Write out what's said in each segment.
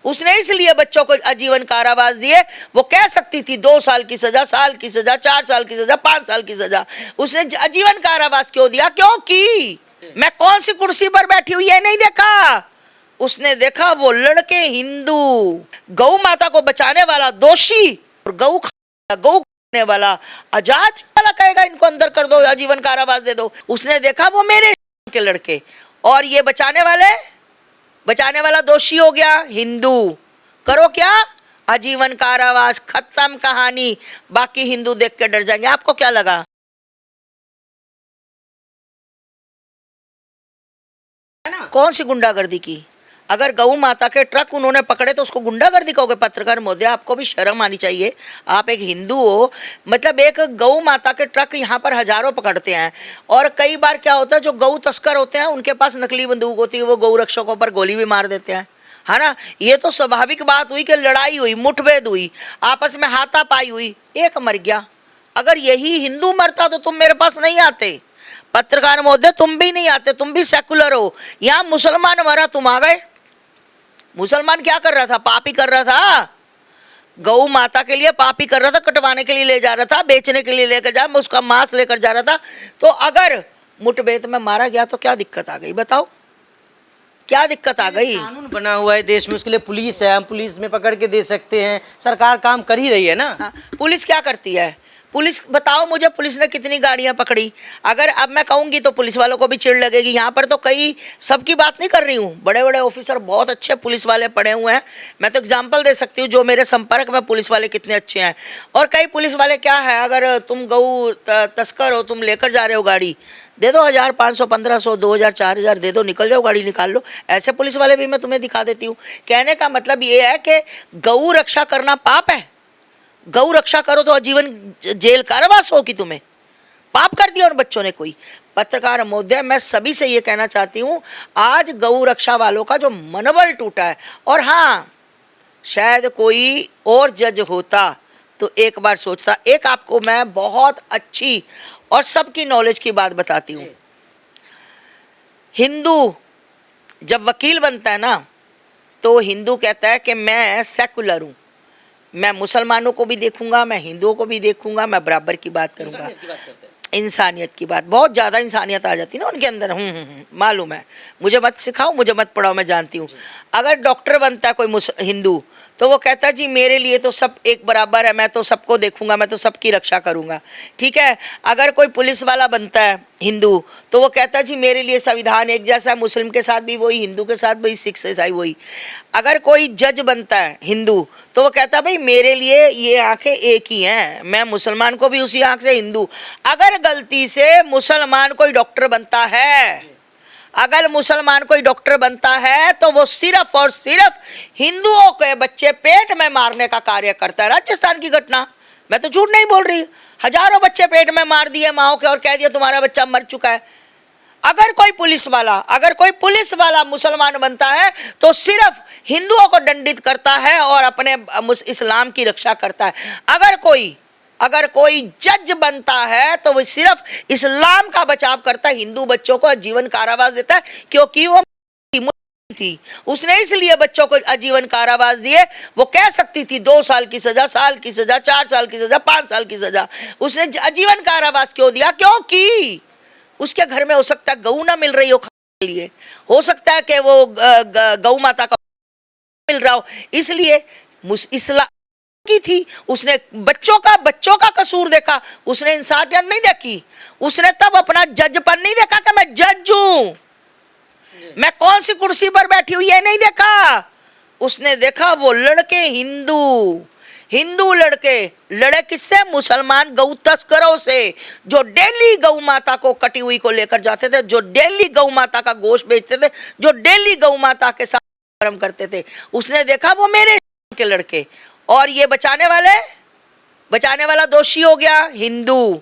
उसने इसलिए बच्चों को आजीवन कारावास दिए। वो कह सकती थी 2 साल की सजा, साल की सजा, 4 साल की सजा, 5 साल की सजा। उसने आजीवन कारावास क्यों दिया? क्योंकि मैं कौन सी कुर्सी पर बैठी हुई है नहीं देखा। उसने देखा वो लड़के हिंदू, गौ माता को बचाने वाला दोषी और गौ खाने वाला आजाद वाला कहेगा इनको अंदर कर दो, आजीवन कारावास दे दो। उसने देखा वो मेरे के लड़के और ये बचाने वाला दोषी हो गया हिंदू। करो क्या? आजीवन कारावास, खत्म कहानी। बाकी हिंदू देख के डर जाएंगे। आपको क्या लगा? कौन सी गुंडागर्दी की? अगर गौ माता के ट्रक उन्होंने पकड़े तो उसको गुंडागर्दी कहोगे? पत्रकार महोदय, आपको भी शर्म आनी चाहिए। आप एक हिंदू हो, मतलब एक गौ माता के ट्रक यहाँ पर हजारों पकड़ते हैं और कई बार क्या होता है जो गौ तस्कर होते हैं उनके पास नकली बंदूक होती है, वो गौ रक्षकों पर गोली भी मार देते हैं, है ना। ये तो स्वाभाविक बात हुई कि लड़ाई हुई, मुठभेड़ हुई, आपस में हाथापाई हुई, एक मर गया। अगर यही हिंदू मरता तो तुम मेरे पास नहीं आते। पत्रकार महोदय, तुम भी नहीं आते, तुम भी सेकुलर हो। यहाँ मुसलमान मरा, तुम आ गए। मुसलमान क्या कर रहा था? पाप ही कर रहा था। गौ माता के लिए पाप ही कर रहा था, कटवाने के लिए ले जा रहा था, बेचने के लिए लेकर जा, उसका मांस लेकर जा रहा था। तो अगर मुठभेड़ में मारा गया तो क्या दिक्कत आ गई? बताओ, क्या दिक्कत आ गई? कानून बना हुआ है देश में, उसके लिए पुलिस है, हम पुलिस में पकड़ के दे सकते हैं। सरकार काम कर ही रही है ना। हाँ, पुलिस क्या करती है? पुलिस बताओ मुझे, पुलिस ने कितनी गाड़ियां पकड़ी? अगर अब मैं कहूंगी तो पुलिस वालों को भी चिढ़ लगेगी। यहाँ पर तो कई, सबकी बात नहीं कर रही हूँ, बड़े बड़े ऑफिसर, बहुत अच्छे पुलिस वाले पड़े हुए हैं। मैं तो एग्जांपल दे सकती हूँ जो मेरे संपर्क में पुलिस वाले कितने अच्छे हैं। और कई पुलिस वाले क्या है, अगर तुम गऊ तस्कर हो, तुम लेकर जा रहे हो गाड़ी, दे दो 1000, 500, 1500, 2000, 4000 दे दो, निकल जाओ, गाड़ी निकाल लो। ऐसे पुलिस वाले भी मैं तुम्हें दिखा देती हूँ। कहने का मतलब ये है कि गऊ रक्षा करना पाप है। गौ रक्षा करो तो आजीवन जेल कारावास होगी। तुम्हें पाप कर दिया उन बच्चों ने कोई। पत्रकार महोदय, मैं सभी से ये कहना चाहती हूँ, आज गौ रक्षा वालों का जो मनोबल टूटा है, और हाँ, शायद कोई और जज होता तो एक बार सोचता। एक आपको मैं बहुत अच्छी और सबकी नॉलेज की बात बताती हूँ। हिंदू जब वकील बनता है ना, तो हिंदू कहता है कि मैं सेकुलर हूँ, मैं मुसलमानों को भी देखूंगा, मैं हिंदुओं को भी देखूंगा, मैं बराबर की बात करूंगा। इंसानियत की बात, बहुत ज़्यादा इंसानियत आ जाती है ना उनके अंदर। मालूम है, मुझे मत सिखाओ, मुझे मत पढ़ाओ, मैं जानती हूँ। अगर डॉक्टर बनता है कोई हिंदू, तो वो कहता है जी मेरे लिए तो सब एक बराबर है, मैं तो सबको देखूंगा, मैं तो सबकी रक्षा करूंगा, ठीक है। अगर कोई पुलिस वाला बनता है हिंदू, तो वो कहता है जी मेरे लिए संविधान एक जैसा है, मुस्लिम के साथ भी वही, हिंदू के साथ वही, सिख से ईसाई वही। अगर कोई जज बनता है हिंदू, तो वो कहता है भाई मेरे लिए ये आंखें एक ही हैं, मैं मुसलमान को भी उसी आंख से हिंदू। अगर गलती से मुसलमान कोई डॉक्टर बनता है, अगर मुसलमान कोई डॉक्टर बनता है, तो वो सिर्फ और सिर्फ हिंदुओं के बच्चे पेट में मारने का कार्य करता है। राजस्थान की घटना, मैं तो झूठ नहीं बोल रही, हजारों बच्चे पेट में मार दिए माओ के और कह दिया तुम्हारा बच्चा मर चुका है। अगर कोई पुलिस वाला मुसलमान बनता है, तो सिर्फ हिंदुओं को दंडित करता है और अपने इस्लाम की रक्षा करता है। अगर कोई जज बनता है, तो वो सिर्फ इस्लाम का बचाव करता है, हिंदू बच्चों को आजीवन कारावास देता है, क्योंकि वो थी। उसने इसलिए बच्चों को आजीवन कारावास दिए। वो कह सकती थी 2 साल की सजा, साल की सजा, 4 साल की सजा, 5 साल की सजा। उसने आजीवन कारावास क्यों दिया? क्योंकि उसके घर में हो सकता है गऊ ना मिल रही हो खाने के लिए, हो सकता है कि वो गौ माता का मिल रहा हो, इसलिए इस्लाम की थी। उसने बच्चों का कसूर देखा, उसने इंसानियत नहीं देखी। उसने तब अपना जजपन नहीं देखा कि मैं जज हूं, मैं कौन सी कुर्सी पर बैठी हुई है नहीं देखा। उसने देखा वो लड़के हिंदू लड़के लड़े किससे? मुसलमान गौ तस्करों से, जो डेली गौ माता को कटी हुई को लेकर जाते थे, जो डेली गौ माता का गोश्त बेचते थे, जो डेली गौ माता के साथ कर्म करते थे। उसने देखा वो मेरे के लड़के, और ये बचाने वाला दोषी हो गया हिंदू।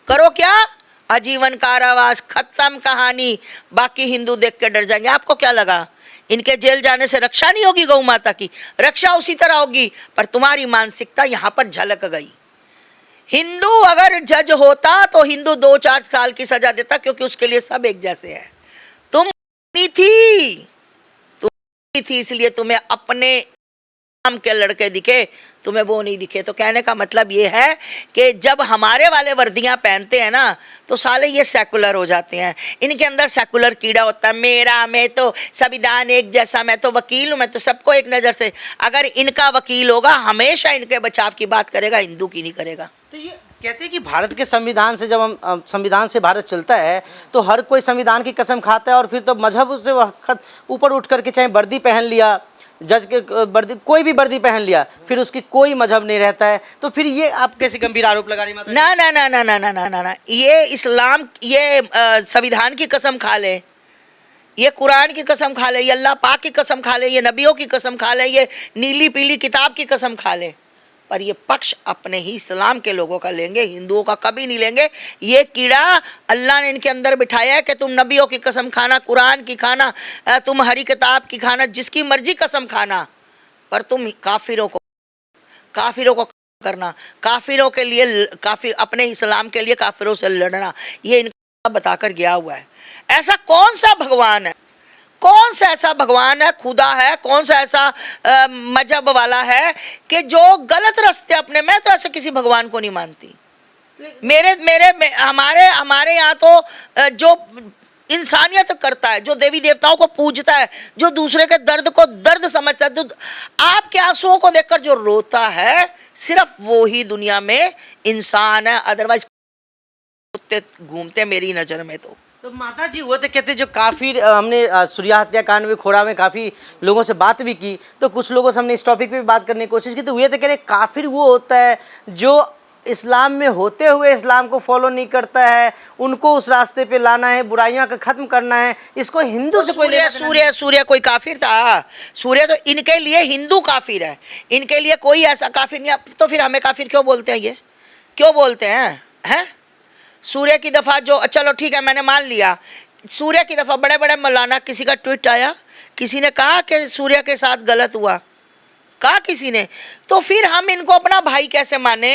करो क्या? आजीवन कारावास, खत्म कहानी। बाकी हिंदू देख के डर जाएंगे। आपको क्या लगा? इनके जेल जाने से रक्षा नहीं होगी? गौ माता की रक्षा उसी तरह होगी, पर तुम्हारी मानसिकता यहां पर झलक गई। हिंदू अगर जज होता तो हिंदू 2-4 साल की सजा देता, क्योंकि उसके लिए सब एक जैसे हैं। तुम नहीं थी, इसलिए तुम्हें अपने इस्लाम के लड़के दिखे, तुम्हें वो नहीं दिखे। तो कहने का मतलब ये है कि जब हमारे वाले वर्दियां पहनते हैं ना तो साले ये सेकुलर हो जाते हैं। इनके अंदर सेकुलर कीड़ा होता है, मेरा, मैं तो संविधान एक जैसा, मैं तो वकील हूँ, मैं तो सबको एक नज़र से। अगर इनका वकील होगा हमेशा इनके बचाव की बात करेगा, हिंदू की नहीं करेगा। तो ये कहते हैं कि भारत के संविधान से, जब हम संविधान से भारत चलता है तो हर कोई संविधान की कसम खाता है और फिर तो मजहब से वक्त ऊपर उठ करके चाहे वर्दी पहन लिया, जज के वर्दी, कोई भी वर्दी पहन लिया, फिर उसकी कोई मजहब नहीं रहता है। तो फिर ये आप कैसे गंभीर आरोप लगा रही माता? ना ना ना ना ना ना ना ना ना, ये इस्लाम, ये संविधान की कसम खा ले, ये कुरान की कसम खा ले, ये अल्लाह पाक की कसम खा ले, ये नबियों की कसम खा ले, ये नीली पीली किताब की कसम खा ले, पर ये पक्ष अपने ही इस्लाम के लोगों का लेंगे, हिंदुओं का कभी नहीं लेंगे। ये कीड़ा अल्लाह ने इनके अंदर बिठाया है कि तुम नबियों की कसम खाना, कुरान की खाना, तुम हरी किताब की खाना, जिसकी मर्जी कसम खाना, पर तुम काफिरों को करना, काफिरों के लिए, काफिर अपने इस्लाम के लिए काफिरों से लड़ना, ये इनका बताकर गया हुआ है। ऐसा कौन सा भगवान है, कौन सा ऐसा भगवान है, खुदा है, कौन सा ऐसा मजहब वाला है कि जो गलत रास्ते अपने, मैं तो ऐसे किसी भगवान को नहीं मानती। हमारे यहाँ तो जो इंसानियत करता है, जो देवी देवताओं को पूजता है, जो दूसरे के दर्द को दर्द समझता है, जो आपके आंसुओं को देखकर जो रोता है, सिर्फ वो ही दुनिया में इंसान है, अदरवाइज कुत्ते घूमते मेरी नज़र में। तो माता जी, वो तो कहते जो काफिर, हमने सूर्या हत्याकांड में खोड़ा में काफ़ी लोगों से बात भी की, तो कुछ लोगों से हमने इस टॉपिक पे भी बात करने की कोशिश की, तो ये तो कह रहे काफिर वो होता है जो इस्लाम में होते हुए इस्लाम को फॉलो नहीं करता है, उनको उस रास्ते पे लाना है, बुराइयां का खत्म करना है। इसको हिंदू से कोई सूर्य कोई काफिर था? सूर्य तो इनके लिए हिंदू काफिर है, इनके लिए कोई ऐसा काफिर नहीं। तो फिर हमें काफिर क्यों बोलते हैं? ये क्यों बोलते हैं? सूर्य की दफ़ा जो, चलो ठीक है मैंने मान लिया, सूर्य की दफ़ा बड़े बड़े मौलाना, किसी का ट्वीट आया, किसी ने कहा कि सूर्य के साथ गलत हुआ, कहा किसी ने, तो फिर हम इनको अपना भाई कैसे माने?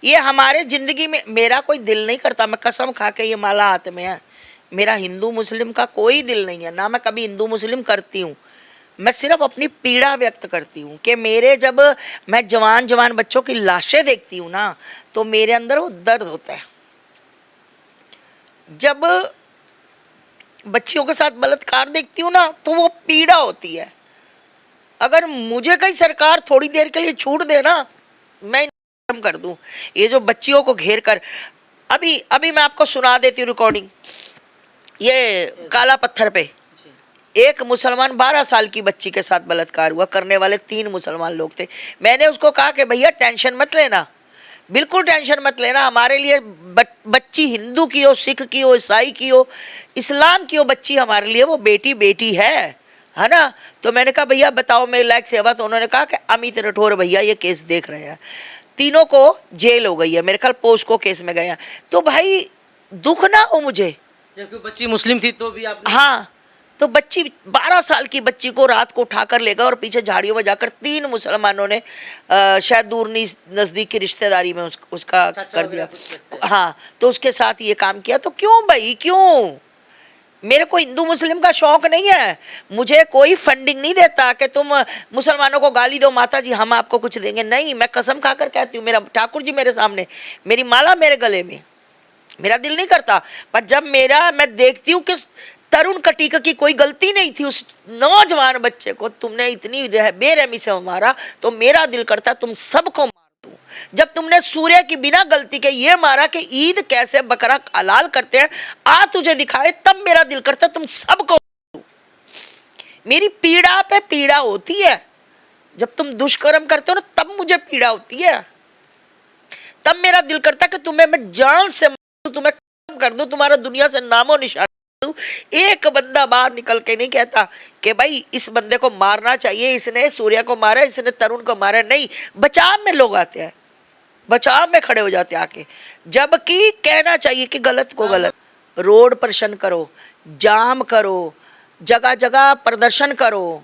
ये हमारे ज़िंदगी में, मेरा कोई दिल नहीं करता, मैं कसम खा के, ये माला हाथ में है, मेरा हिंदू मुस्लिम का कोई दिल नहीं है, ना मैं कभी हिंदू मुस्लिम करती हूँ। मैं सिर्फ अपनी पीड़ा व्यक्त करती हूँ कि मेरे, जब मैं जवान जवान बच्चों की लाशें देखती हूँ ना, तो मेरे अंदर वो दर्द होता है। जब बच्चियों के साथ बलात्कार देखती हूँ ना, तो वो पीड़ा होती है। अगर मुझे कहीं सरकार थोड़ी देर के लिए छूट दे ना, मैं कर दूँ ये जो बच्चियों को घेर कर। अभी मैं आपको सुना देती हूँ रिकॉर्डिंग, ये काला पत्थर पे एक मुसलमान 12 साल की बच्ची के साथ बलात्कार हुआ, करने वाले 3 मुसलमान लोग थे। मैंने उसको कहा कि भैया टेंशन मत लेना, बिल्कुल टेंशन मत लेना, हमारे लिए बच्ची हिंदू की हो, सिख की हो, ईसाई की हो, इस्लाम की हो, बच्ची हमारे लिए वो बेटी बेटी है ना। तो मैंने कहा भैया बताओ मेरे लायक सेवा, तो उन्होंने कहा कि अमित राठौर भैया ये केस देख रहे हैं, तीनों को जेल हो गई है, मेरे ख्याल पोस्को केस में गए हैं। तो भाई दुख ना हो मुझे, जबकि बच्ची मुस्लिम थी तो भी आप, हाँ, तो बच्ची 12 साल की बच्ची को रात को उठाकर ले गए और पीछे झाड़ियों में जाकर 3 मुसलमानों ने शायद दूर नज़दीक की रिश्तेदारी में उसका कर दिया, हाँ, तो उसके साथ ये काम किया। तो क्यों भाई, क्यों? मेरे को हिंदू मुस्लिम का शौक नहीं है, मुझे कोई फंडिंग नहीं देता कि तुम मुसलमानों को गाली दो, माता जी हम आपको कुछ देंगे, नहीं। मैं कसम खाकर कहती हूँ, मेरा ठाकुर जी मेरे सामने, मेरी माला मेरे गले में, मेरा दिल नहीं करता, पर जब मैं देखती हूँ कि तरुण कटीका की कोई गलती नहीं थी, उस नौजवान बच्चे को तुमने इतनी बेरहमी से मारा, तो मेरा दिल करता तुम सबको मार दूं। जब तुमने सूर्य की बिना गलती के ये मारा कि ईद कैसे बकरा हलाल करते हैं, आ तुझे दिखाए, तब मेरा दिल करता तुम सबको मार दूं। मेरी पीड़ा पे पीड़ा होती है, जब तुम दुष्कर्म करते हो ना, तब मुझे पीड़ा होती है, तब मेरा दिल करता कि तुम्हें मैं जान से मार दूं, तुम्हें खत्म कर दूं, तुम्हारा दुनिया से नामो निशान। एक बंदा बाहर निकल के नहीं कहता कि भाई इस बंदे को मारना चाहिए, इसने सूर्य को मारा, इसने तरुण को मारा, नहीं। बचाव में लोग आते हैं, बचाव में खड़े हो जाते हैं आके, जबकि कहना चाहिए कि गलत को गलत। रोड प्रदर्शन करो, जाम करो, जगह जगह प्रदर्शन करो,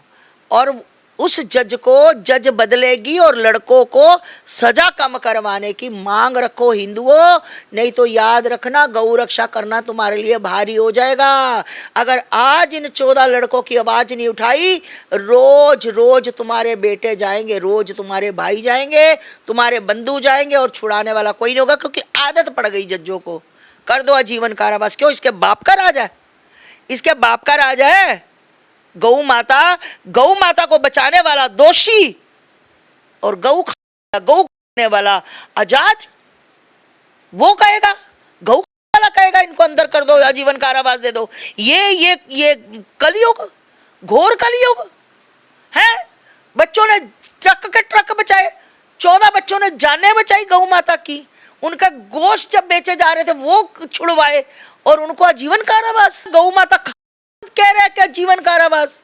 और उस जज को जज बदलेगी और लड़कों को सजा कम करवाने की मांग रखो हिंदुओं, नहीं तो याद रखना गौ रक्षा करना तुम्हारे लिए भारी हो जाएगा। अगर आज इन 14 लड़कों की आवाज नहीं उठाई, रोज रोज तुम्हारे बेटे जाएंगे, रोज तुम्हारे भाई जाएंगे, तुम्हारे बंधु जाएंगे और छुड़ाने वाला कोई नहीं होगा, क्योंकि आदत पड़ गई जजों को। कर दो आजीवन कारावास। क्यों? इसके बाप का राज है, इसके बाप का राज है। गौ माता को बचाने वाला दोषी और गौ खाने वाला आजाद, वो कहेगा, गौ वाला कहेगा इनको अंदर कर दो, आजीवन कारावास दे दो। ये कलयुग, घोर कलयुग है। बच्चों ने ट्रक के ट्रक बचाए, 14 बच्चों ने जानें बचाई गौ माता की। उनका गोश्त जब बेचे जा रहे थे वो छुड़वाए और उनको आजीवन कारावास। गौ माता कह रहे हैं कि आजीवन कारावास।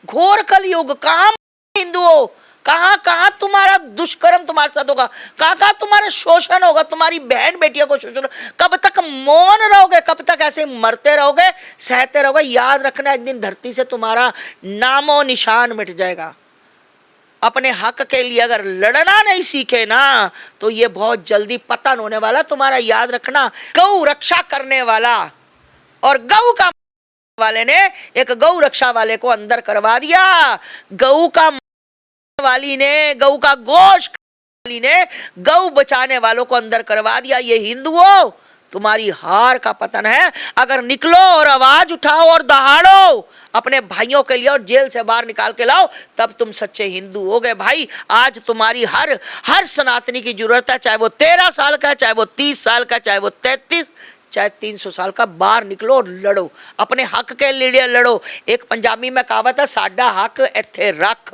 घोर कलयुग। कहां हिंदुओं, कहां तुम्हारा दुष्कर्म तुम्हारे साथ होगा, कहां तुम्हारा शोषण होगा, तुम्हारी बहन बेटियों को शोषण। कब तक मौन रहोगे, कब तक ऐसे मरते रहोगे, सहते रहोगे? याद रखना एक दिन धरती से तुम्हारा नामो निशान मिट जाएगा। अपने हक के लिए अगर लड़ना नहीं सीखे ना तो ये बहुत जल्दी पतन होने वाला तुम्हारा। याद रखना, गौ रक्षा करने वाला और गौ का वाले ने एक गौ रक्षा वाले को अंदर करवा दिया। गौ का वाली ने, गौ का गोश्त वाली ने गौ बचाने वालों को अंदर करवा दिया। ये हिंदुओं, तुम्हारी हार का पतन है। अगर निकलो और आवाज उठाओ और दहाड़ो अपने भाइयों के लिए और जेल से बाहर निकाल के लाओ, तब तुम सच्चे हिंदू हो गए। भाई आज तुम्हारी हर सनातनी की जरूरत है, चाहे वो 13 साल का, चाहे वो 30 साल का, चाहे वो 33, चाहे 300 साल का। बाहर निकलो और लड़ो, अपने हक के लिए लड़ो। एक पंजाबी में कहावत है, साडा हक इत्थे रख।